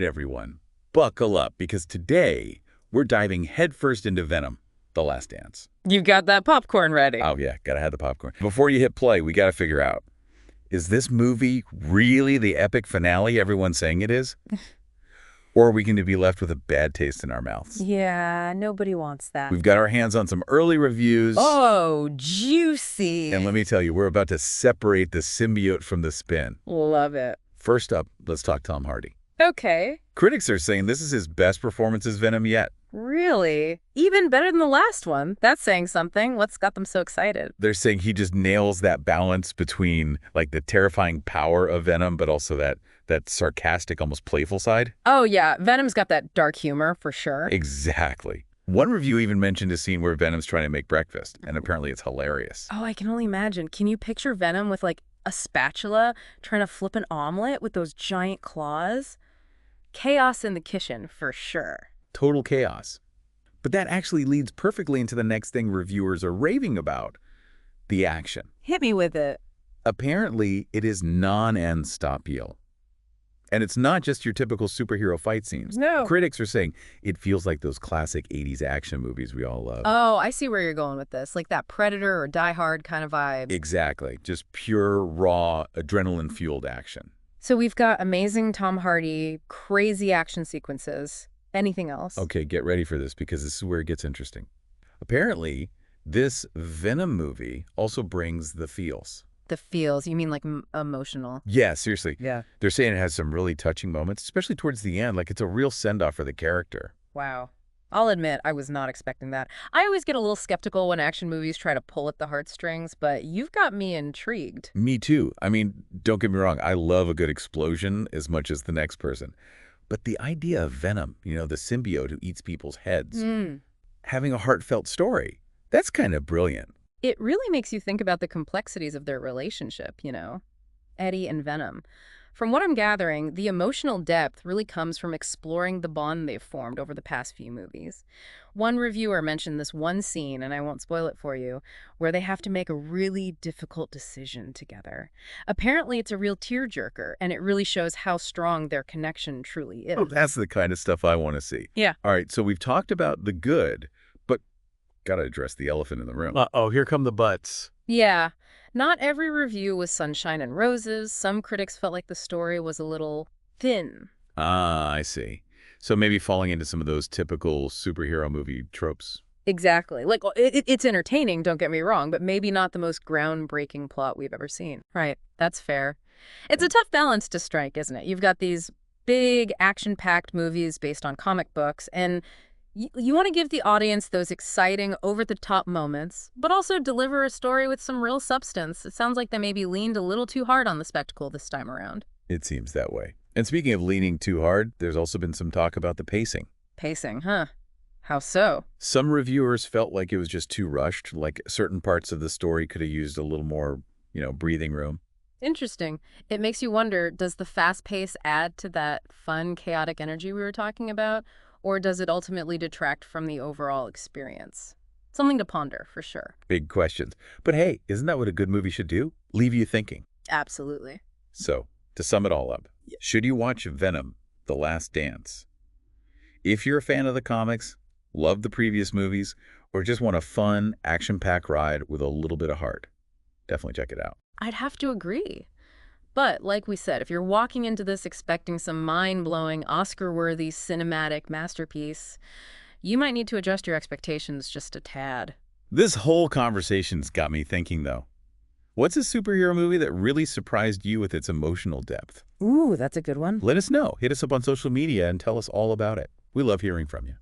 everyone, buckle up because today we're diving headfirst into Venom, The Last Dance. You've got that popcorn ready. Oh yeah, gotta have the popcorn. Before you hit play, we gotta figure out, is this movie really the epic finale everyone's saying it is? Or are we going to be left with a bad taste in our mouths? Yeah, nobody wants that. We've got our hands on some early reviews. Oh, juicy. And let me tell you, we're about to separate the symbiote from the spin. Love it. First up, let's talk Tom Hardy. Okay. Critics are saying this is his best performance as Venom yet. Really? Even better than the last one. That's saying something. What's got them so excited? They're saying he just nails that balance between like the terrifying power of Venom, but also that sarcastic, almost playful side. Oh, yeah. Venom's got that dark humor for sure. Exactly. One review even mentioned a scene where Venom's trying to make breakfast, and apparently it's hilarious. Oh, I can only imagine. Can you picture Venom with like a spatula trying to flip an omelet with those giant claws? Chaos in the kitchen for sure. Total chaos. But that actually leads perfectly into the next thing reviewers are raving about, the action. Hit me with it. Apparently, it is non-stop-ial. And it's not just your typical superhero fight scenes. No. Critics are saying it feels like those classic 80s action movies we all love. Oh, I see where you're going with this. Like that Predator or Die Hard kind of vibe. Exactly. Just pure, raw, adrenaline-fueled action. So we've got amazing Tom Hardy, crazy action sequences. Anything else? Okay, get ready for this because this is where it gets interesting. Apparently, this Venom movie also brings the feels. The feels. You mean like emotional? Yeah, seriously. Yeah. They're saying it has some really touching moments, especially towards the end. Like it's a real send-off for the character. Wow. I'll admit, I was not expecting that. I always get a little skeptical when action movies try to pull at the heartstrings, but you've got me intrigued. Me too. I mean, don't get me wrong. I love a good explosion as much as the next person. But the idea of Venom, the symbiote who eats people's heads, having a heartfelt story, that's kind of brilliant. It really makes you think about the complexities of their relationship, Eddie and Venom. From what I'm gathering, the emotional depth really comes from exploring the bond they've formed over the past few movies. One reviewer mentioned this one scene, and I won't spoil it for you, where they have to make a really difficult decision together. Apparently, it's a real tearjerker, and it really shows how strong their connection truly is. Oh, that's the kind of stuff I want to see. Yeah. All right, so we've talked about the good, but got to address the elephant in the room. Uh-oh, here come the butts. Yeah. Not every review was sunshine and roses. Some critics felt like the story was a little thin. Ah, I see. So maybe falling into some of those typical superhero movie tropes. Exactly. Like, it's entertaining, don't get me wrong, but maybe not the most groundbreaking plot we've ever seen. Right. That's fair. It's a tough balance to strike, isn't it? You've got these big action-packed movies based on comic books, and you want to give the audience those exciting, over-the-top moments, but also deliver a story with some real substance. It sounds like they maybe leaned a little too hard on the spectacle this time around. It seems that way. And speaking of leaning too hard, there's also been some talk about the pacing. Pacing, huh? How so? Some reviewers felt like it was just too rushed, like certain parts of the story could have used a little more, breathing room. Interesting. It makes you wonder, does the fast pace add to that fun, chaotic energy we were talking about? Or does it ultimately detract from the overall experience? Something to ponder, for sure. Big questions. But hey, isn't that what a good movie should do? Leave you thinking. Absolutely. So, to sum it all up, should you watch Venom, The Last Dance? If you're a fan of the comics, love the previous movies, or just want a fun, action-packed ride with a little bit of heart, definitely check it out. I'd have to agree. But, like we said, if you're walking into this expecting some mind-blowing, Oscar-worthy cinematic masterpiece, you might need to adjust your expectations just a tad. This whole conversation's got me thinking, though. What's a superhero movie that really surprised you with its emotional depth? Ooh, that's a good one. Let us know. Hit us up on social media and tell us all about it. We love hearing from you.